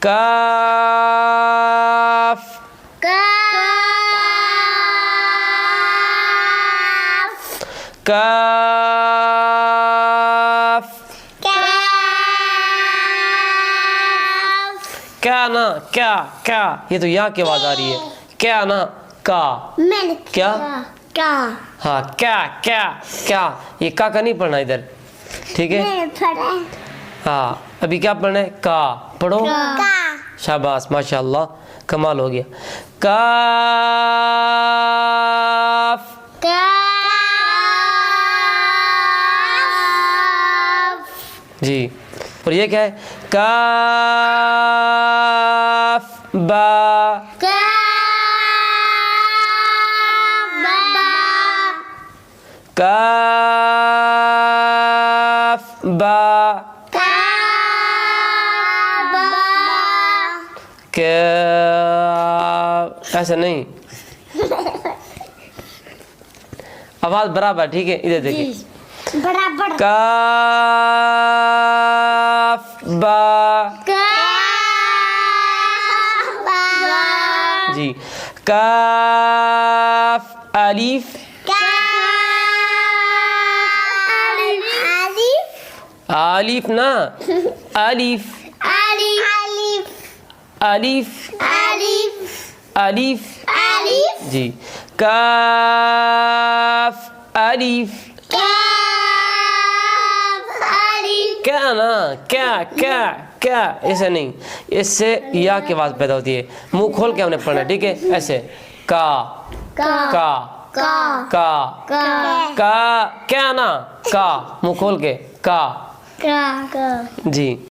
کاف کاف کیا نا کیا کیا یہ تو یہاں کی آواز آ رہی ہے کیا نا کا کیا ہاں کیا کیا کیا یہ کا نہیں پڑھنا ادھر ٹھیک ہے ہاں ابھی کیا پڑھنا ہے کا پڑھو شاباش ماشاء اللہ کمال ہو گیا کاف جی اور یہ کیا ہے کاف با کاف با ایسا نہیں آواز برابر ٹھیک ہے ادھر دیکھیں برابر کاف با جی کاف الف الف نا الف الف الف جی کاف الف کیا نا کیا کیا کیا ایسے نہیں اس سے یا کی آواز پیدا ہوتی ہے منہ کھول کے ہم نے پڑھنا ٹھیک ہے ایسے کا کا کا کا کیا نا کا منہ کھول کے کا جی